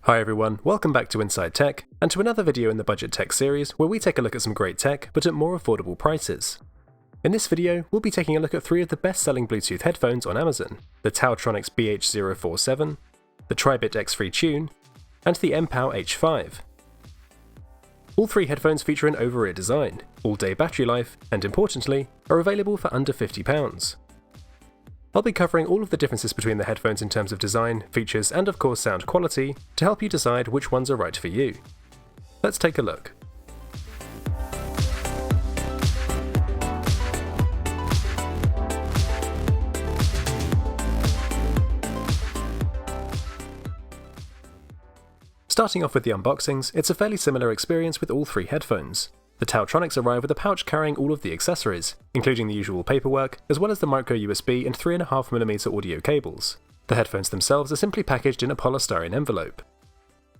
Hi everyone, welcome back to InsideTech, and to another video in the Budget Tech series where we take a look at some great tech, but at more affordable prices. In this video, we'll be taking a look at 3 of the best-selling Bluetooth headphones on Amazon: the TaoTronics BH047, the Tribit XFree Tune, and the MPOW H5. All 3 headphones feature an over-ear design, all-day battery life, and importantly, are available for under £50. I'll be covering all of the differences between the headphones in terms of design, features, and of course sound quality to help you decide which ones are right for you. Let's take a look. Starting off with the unboxings, it's a fairly similar experience with all 3 headphones. The TaoTronics arrive with a pouch carrying all of the accessories, including the usual paperwork, as well as the micro USB and 3.5mm audio cables. The headphones themselves are simply packaged in a polystyrene envelope.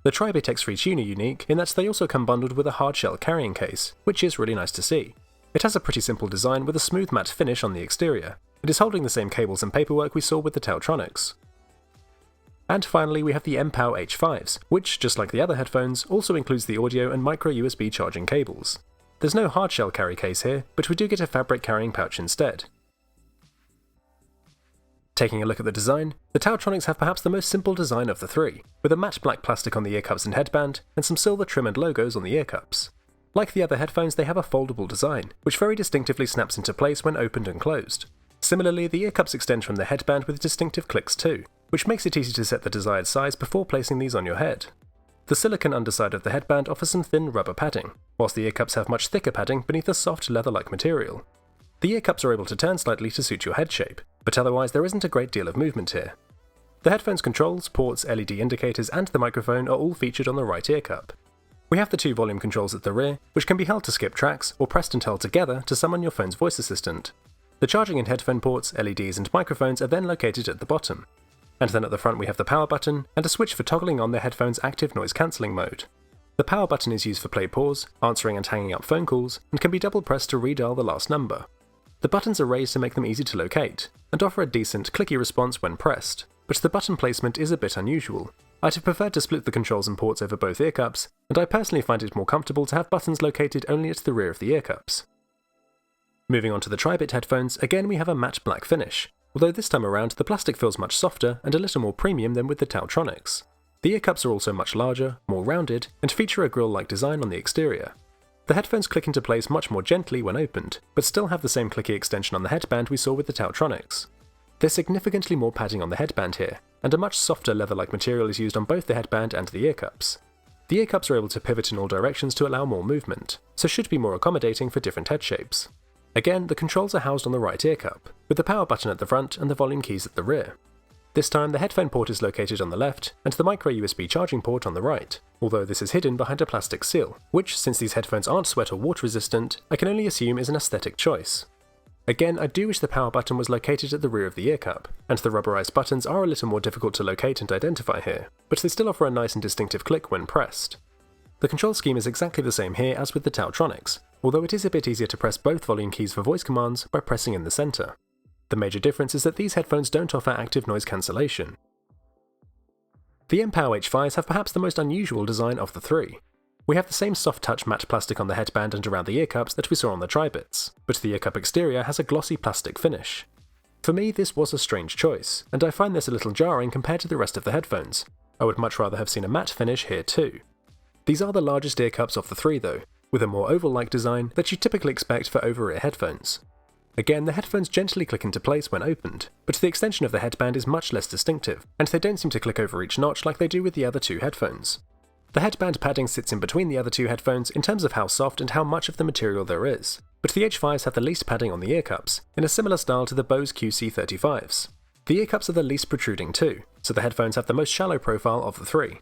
The Tribit XFree Tune are unique in that they also come bundled with a hardshell carrying case, which is really nice to see. It has a pretty simple design with a smooth matte finish on the exterior. It is holding the same cables and paperwork we saw with the TaoTronics. And finally we have the MPOW H5s, which, just like the other headphones, also includes the audio and micro USB charging cables. There's no hardshell carry case here, but we do get a fabric carrying pouch instead. Taking a look at the design, the TaoTronics have perhaps the most simple design of the 3, with a matte black plastic on the ear cups and headband, and some silver trim and logos on the ear cups. Like the other headphones, they have a foldable design, which very distinctively snaps into place when opened and closed. Similarly, the ear cups extend from the headband with distinctive clicks too, which makes it easy to set the desired size before placing these on your head. The silicone underside of the headband offers some thin rubber padding, whilst the ear cups have much thicker padding beneath a soft leather-like material. The ear cups are able to turn slightly to suit your head shape, but otherwise there isn't a great deal of movement here. The headphones controls, ports, LED indicators, and the microphone are all featured on the right ear cup. We have the 2 volume controls at the rear, which can be held to skip tracks or pressed and held together to summon your phone's voice assistant. The charging and headphone ports, LEDs, and microphones are then located at the bottom. And then at the front we have the power button, and a switch for toggling on the headphone's active noise cancelling mode. The power button is used for play-pause, answering and hanging up phone calls, and can be double pressed to redial the last number. The buttons are raised to make them easy to locate, and offer a decent clicky response when pressed, but the button placement is a bit unusual. I'd have preferred to split the controls and ports over both ear cups, and I personally find it more comfortable to have buttons located only at the rear of the ear cups. Moving on to the Tribit headphones, again we have a matte black finish, although this time around the plastic feels much softer and a little more premium than with the TaoTronics. The ear cups are also much larger, more rounded, and feature a grille-like design on the exterior. The headphones click into place much more gently when opened, but still have the same clicky extension on the headband we saw with the TaoTronics. There's significantly more padding on the headband here, and a much softer leather-like material is used on both the headband and the ear cups. The ear cups are able to pivot in all directions to allow more movement, so should be more accommodating for different head shapes. Again, the controls are housed on the right ear cup, with the power button at the front and the volume keys at the rear. This time the headphone port is located on the left, and the micro USB charging port on the right, although this is hidden behind a plastic seal, which, since these headphones aren't sweat or water resistant, I can only assume is an aesthetic choice. Again, I do wish the power button was located at the rear of the ear cup, and the rubberized buttons are a little more difficult to locate and identify here, but they still offer a nice and distinctive click when pressed. The control scheme is exactly the same here as with the TaoTronics, although it is a bit easier to press both volume keys for voice commands by pressing in the center. The major difference is that these headphones don't offer active noise cancellation. The MPOW H5s have perhaps the most unusual design of the 3. We have the same soft-touch matte plastic on the headband and around the ear cups that we saw on the Tribits, but the ear cup exterior has a glossy plastic finish. For me, this was a strange choice, and I find this a little jarring compared to the rest of the headphones. I would much rather have seen a matte finish here too. These are the largest ear cups of the 3 though, with a more oval-like design that you typically expect for over-ear headphones. Again, the headphones gently click into place when opened, but the extension of the headband is much less distinctive, and they don't seem to click over each notch like they do with the other 2 headphones. The headband padding sits in between the other 2 headphones in terms of how soft and how much of the material there is, but the H5s have the least padding on the ear cups, in a similar style to the Bose QC35s. The ear cups are the least protruding too, so the headphones have the most shallow profile of the 3.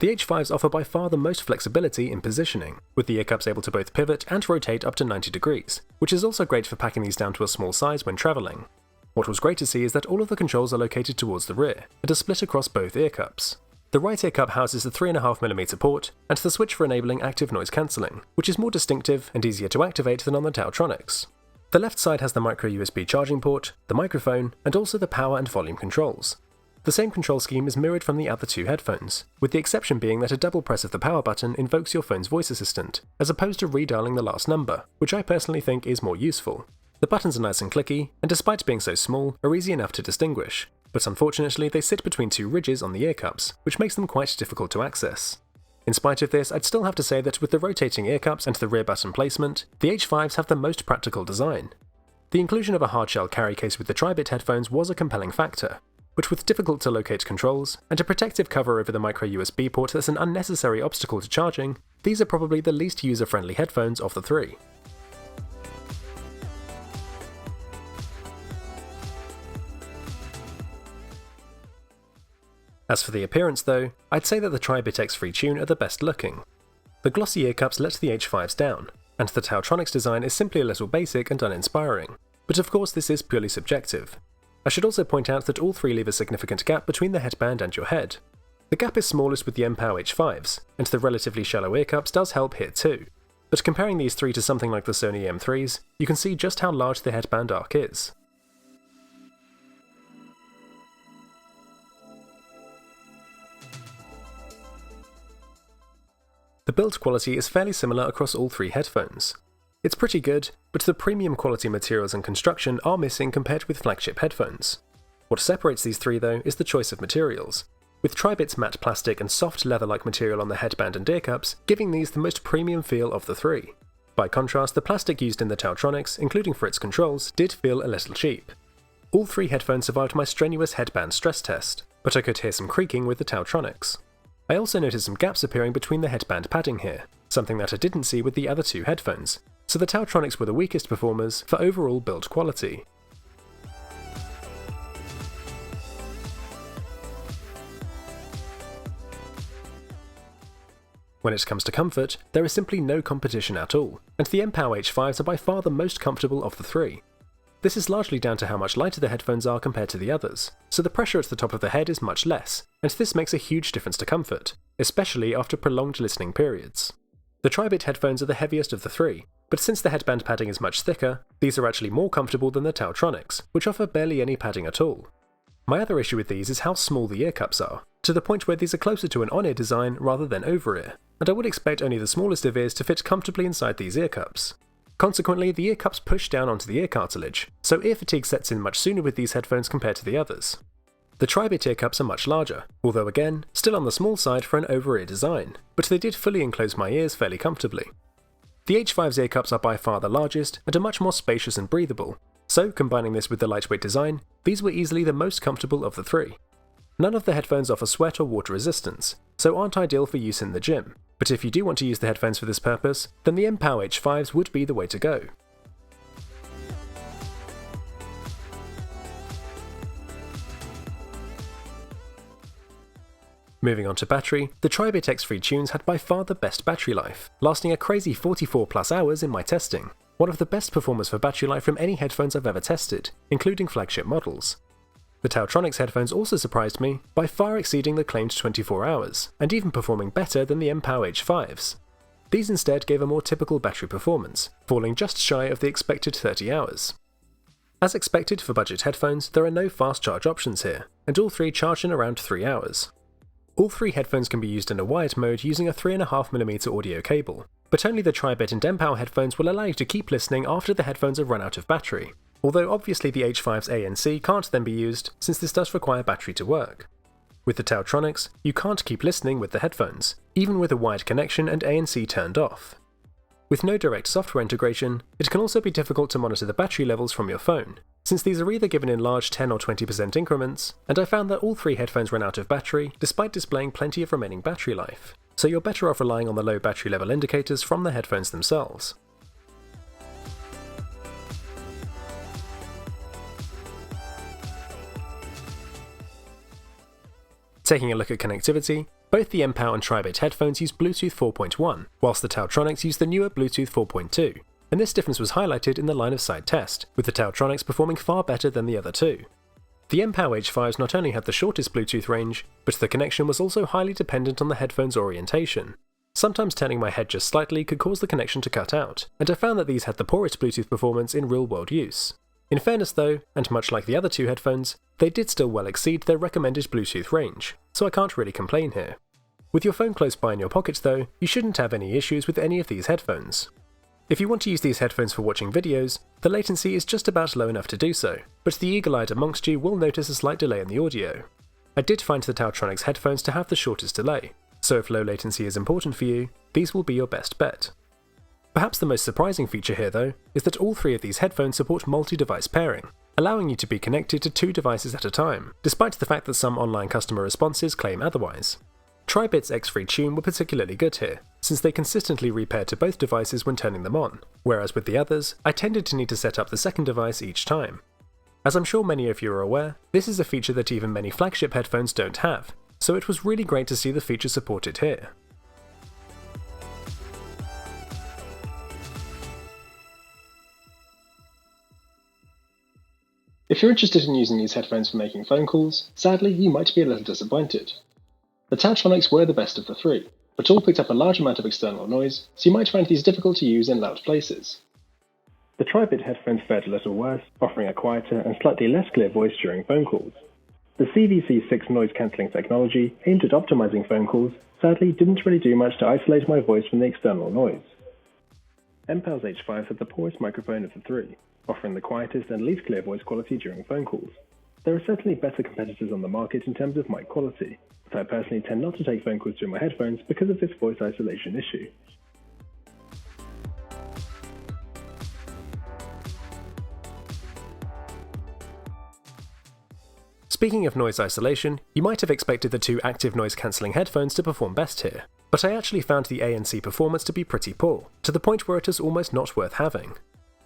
The H5s offer by far the most flexibility in positioning, with the ear cups able to both pivot and rotate up to 90 degrees, which is also great for packing these down to a small size when travelling. What was great to see is that all of the controls are located towards the rear, and are split across both ear cups. The right ear cup houses the 3.5mm port, and the switch for enabling active noise cancelling, which is more distinctive and easier to activate than on the TaoTronics. The left side has the micro USB charging port, the microphone, and also the power and volume controls. The same control scheme is mirrored from the other two headphones, with the exception being that a double press of the power button invokes your phone's voice assistant, as opposed to redialing the last number, which I personally think is more useful. The buttons are nice and clicky, and despite being so small, are easy enough to distinguish, but unfortunately they sit between two ridges on the ear cups, which makes them quite difficult to access. In spite of this, I'd still have to say that with the rotating ear cups and the rear button placement, the H5s have the most practical design. The inclusion of a hardshell carry case with the Tribit headphones was a compelling factor, but with difficult to locate controls, and a protective cover over the micro USB port that's an unnecessary obstacle to charging, these are probably the least user-friendly headphones of the three. As for the appearance though, I'd say that the Tribit XFree Tune are the best looking. The glossy ear cups let the H5s down, and the TaoTronics design is simply a little basic and uninspiring, but of course this is purely subjective. I should also point out that all three leave a significant gap between the headband and your head. The gap is smallest with the MPOW H5s, and the relatively shallow ear cups does help here too, but comparing these three to something like the Sony M3s, you can see just how large the headband arc is. The build quality is fairly similar across all three headphones. It's pretty good, but the premium quality materials and construction are missing compared with flagship headphones. What separates these three though is the choice of materials, with Tribit's matte plastic and soft leather-like material on the headband and ear cups giving these the most premium feel of the three. By contrast, the plastic used in the TaoTronics, including for its controls, did feel a little cheap. All three headphones survived my strenuous headband stress test, but I could hear some creaking with the TaoTronics. I also noticed some gaps appearing between the headband padding here, something that I didn't see with the other two headphones, so the TaoTronics were the weakest performers for overall build quality. When it comes to comfort, there is simply no competition at all, and the MPOW H5s are by far the most comfortable of the three. This is largely down to how much lighter the headphones are compared to the others, so the pressure at the top of the head is much less, and this makes a huge difference to comfort, especially after prolonged listening periods. The Tribit headphones are the heaviest of the three, but since the headband padding is much thicker, these are actually more comfortable than the TaoTronics, which offer barely any padding at all. My other issue with these is how small the ear cups are, to the point where these are closer to an on-ear design rather than over-ear, and I would expect only the smallest of ears to fit comfortably inside these ear cups. Consequently, the ear cups push down onto the ear cartilage, so ear fatigue sets in much sooner with these headphones compared to the others. The Tribit ear cups are much larger, although again, still on the small side for an over-ear design, but they did fully enclose my ears fairly comfortably. The H5's ear cups are by far the largest and are much more spacious and breathable, so combining this with the lightweight design, these were easily the most comfortable of the three. None of the headphones offer sweat or water resistance, so aren't ideal for use in the gym, but if you do want to use the headphones for this purpose, then the MPOW H5s would be the way to go. Moving on to battery, the Tribit XFree Tunes had by far the best battery life, lasting a crazy 44+ hours in my testing, one of the best performers for battery life from any headphones I've ever tested, including flagship models. The TaoTronics headphones also surprised me, by far exceeding the claimed 24 hours, and even performing better than the MPOW H5s. These instead gave a more typical battery performance, falling just shy of the expected 30 hours. As expected for budget headphones, there are no fast charge options here, and all three charge in around 3 hours. All three headphones can be used in a wired mode using a 3.5mm audio cable, but only the Tribit and MPOW headphones will allow you to keep listening after the headphones have run out of battery. Although obviously the H5's ANC can't then be used, since this does require battery to work. With the TaoTronics, you can't keep listening with the headphones, even with a wired connection and ANC turned off. With no direct software integration, it can also be difficult to monitor the battery levels from your phone, since these are either given in large 10 or 20% increments, and I found that all three headphones ran out of battery despite displaying plenty of remaining battery life, so you're better off relying on the low battery level indicators from the headphones themselves. Taking a look at connectivity, both the MPOW and Tribit headphones use Bluetooth 4.1, whilst the TaoTronics use the newer Bluetooth 4.2, and this difference was highlighted in the line-of-sight test, with the TaoTronics performing far better than the other two. The MPOW H5s not only had the shortest Bluetooth range, but the connection was also highly dependent on the headphone's orientation, Sometimes turning my head just slightly could cause the connection to cut out, and I found that these had the poorest Bluetooth performance in real-world use. In fairness though, and much like the other two headphones, they did still well exceed their recommended Bluetooth range, so I can't really complain here. With your phone close by in your pockets though, you shouldn't have any issues with any of these headphones. If you want to use these headphones for watching videos, the latency is just about low enough to do so, but the eagle-eyed amongst you will notice a slight delay in the audio. I did find the TaoTronics headphones to have the shortest delay, so if low latency is important for you, these will be your best bet. Perhaps the most surprising feature here though, is that all three of these headphones support multi-device pairing, allowing you to be connected to 2 devices at a time, despite the fact that some online customer responses claim otherwise. Tribit XFree Tune were particularly good here, since they consistently repaired to both devices when turning them on, whereas with the others, I tended to need to set up the second device each time. As I'm sure many of you are aware, this is a feature that even many flagship headphones don't have, so it was really great to see the feature supported here. If you're interested in using these headphones for making phone calls, sadly you might be a little disappointed. The TaoTronics were the best of the three, but all picked up a large amount of external noise, so you might find these difficult to use in loud places. The Tribit headphones fared a little worse, offering a quieter and slightly less clear voice during phone calls. The CVC6 noise cancelling technology, aimed at optimizing phone calls, sadly didn't really do much to isolate my voice from the external noise. MPOW H5 had the poorest microphone of the three, offering the quietest and least clear voice quality during phone calls. There are certainly better competitors on the market in terms of mic quality, but I personally tend not to take phone calls through my headphones because of this voice isolation issue. Speaking of noise isolation, you might have expected the 2 active noise cancelling headphones to perform best here, but I actually found the ANC performance to be pretty poor, to the point where it is almost not worth having.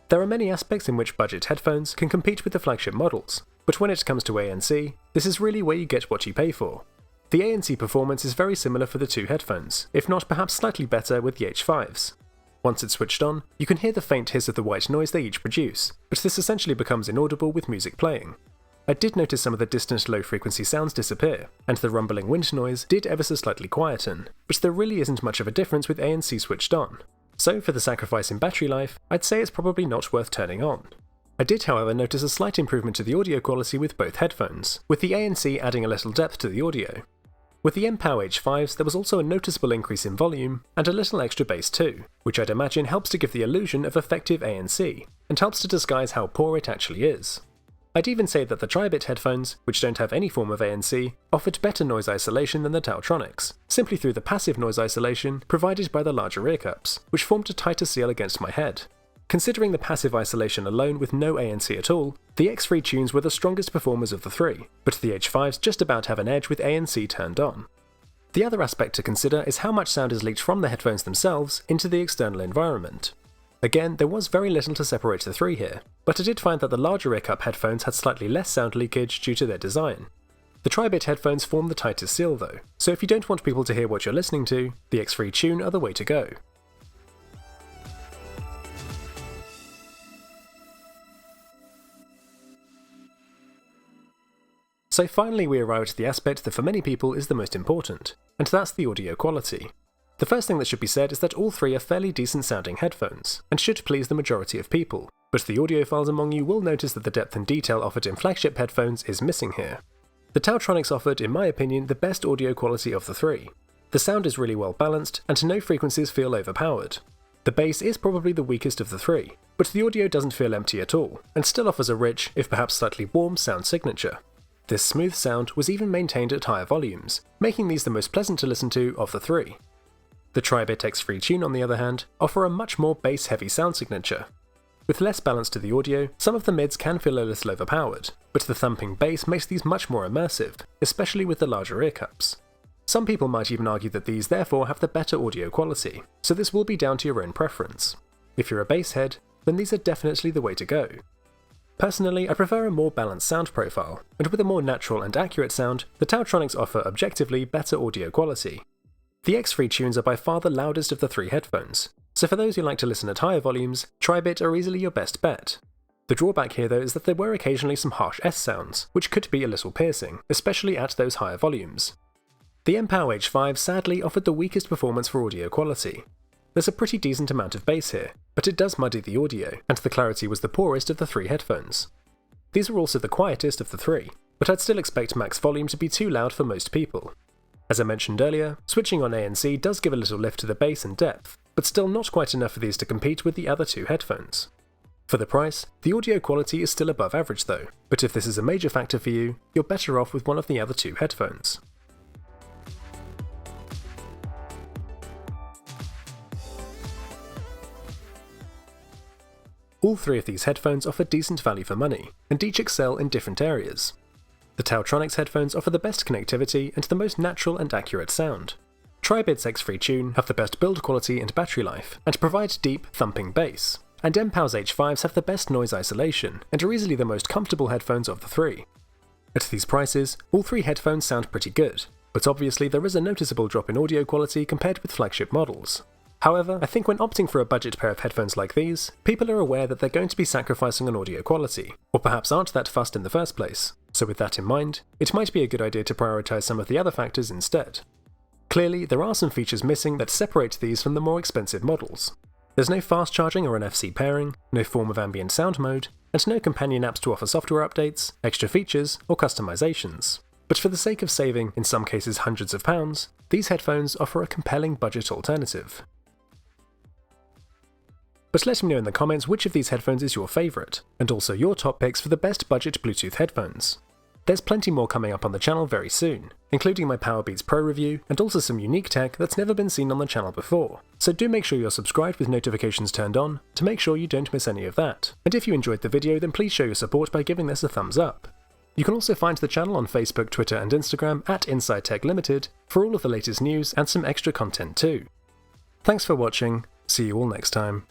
There are many aspects in which budget headphones can compete with the flagship models, but when it comes to ANC, this is really where you get what you pay for. The ANC performance is very similar for the 2 headphones, if not perhaps slightly better with the H5s. Once it's switched on, you can hear the faint hiss of the white noise they each produce, but this essentially becomes inaudible with music playing. I did notice some of the distant low-frequency sounds disappear, and the rumbling wind noise did ever so slightly quieten, but there really isn't much of a difference with ANC switched on. So for the sacrifice in battery life, I'd say it's probably not worth turning on. I did however notice a slight improvement to the audio quality with both headphones, with the ANC adding a little depth to the audio. With the MPOW H5s there was also a noticeable increase in volume, and a little extra bass too, which I'd imagine helps to give the illusion of effective ANC, and helps to disguise how poor it actually is. I'd even say that the Tribit headphones, which don't have any form of ANC, offered better noise isolation than the TaoTronics, simply through the passive noise isolation provided by the larger ear cups, which formed a tighter seal against my head. Considering the passive isolation alone with no ANC at all, the XFree Tunes were the strongest performers of the three, but the H5s just about have an edge with ANC turned on. The other aspect to consider is how much sound is leaked from the headphones themselves into the external environment. Again, there was very little to separate the three here, but I did find that the larger ear cup headphones had slightly less sound leakage due to their design. The Tribit headphones form the tightest seal though, so if you don't want people to hear what you're listening to, the XFree Tune are the way to go. So finally we arrive at the aspect that for many people is the most important, and that's the audio quality. The first thing that should be said is that all three are fairly decent sounding headphones, and should please the majority of people, but the audiophiles among you will notice that the depth and detail offered in flagship headphones is missing here. The TaoTronics offered, in my opinion, the best audio quality of the three. The sound is really well balanced, and no frequencies feel overpowered. The bass is probably the weakest of the three, but the audio doesn't feel empty at all, and still offers a rich, if perhaps slightly warm, sound signature. This smooth sound was even maintained at higher volumes, making these the most pleasant to listen to of the three. The Tribit XFree Tune, on the other hand, offer a much more bass-heavy sound signature. With less balance to the audio, some of the mids can feel a little overpowered, but the thumping bass makes these much more immersive, especially with the larger ear cups. Some people might even argue that these therefore have the better audio quality, so this will be down to your own preference. If you're a bass head, then these are definitely the way to go. Personally, I prefer a more balanced sound profile, and with a more natural and accurate sound, the TaoTronics offer objectively better audio quality. The XFree Tunes are by far the loudest of the three headphones, so for those who like to listen at higher volumes, Tribit are easily your best bet. The drawback here though is that there were occasionally some harsh S sounds, which could be a little piercing, especially at those higher volumes. The MPOW H5 sadly offered the weakest performance for audio quality. There's a pretty decent amount of bass here, but it does muddy the audio, and the clarity was the poorest of the three headphones. These are also the quietest of the three, but I'd still expect max volume to be too loud for most people. As I mentioned earlier, switching on ANC does give a little lift to the bass and depth, but still not quite enough for these to compete with the other two headphones. For the price, the audio quality is still above average though, but if this is a major factor for you, you're better off with one of the other two headphones. All three of these headphones offer decent value for money, and each excel in different areas. The TaoTronics headphones offer the best connectivity and the most natural and accurate sound. Tribit XFree Tune have the best build quality and battery life, and provide deep, thumping bass. And MPOW's H5s have the best noise isolation, and are easily the most comfortable headphones of the three. At these prices, all three headphones sound pretty good, but obviously there is a noticeable drop in audio quality compared with flagship models. However, I think when opting for a budget pair of headphones like these, people are aware that they're going to be sacrificing on audio quality, or perhaps aren't that fussed in the first place, so with that in mind, it might be a good idea to prioritise some of the other factors instead. Clearly, there are some features missing that separate these from the more expensive models. There's no fast charging or NFC pairing, no form of ambient sound mode, and no companion apps to offer software updates, extra features, or customizations. But for the sake of saving, in some cases hundreds of pounds, these headphones offer a compelling budget alternative. But let me know in the comments which of these headphones is your favourite, and also your top picks for the best budget Bluetooth headphones. There's plenty more coming up on the channel very soon, including my Powerbeats Pro review and also some unique tech that's never been seen on the channel before, so do make sure you're subscribed with notifications turned on to make sure you don't miss any of that. And if you enjoyed the video, then please show your support by giving this a thumbs up. You can also find the channel on Facebook, Twitter and Instagram at InsideTech Limited for all of the latest news and some extra content too. Thanks for watching, see you all next time.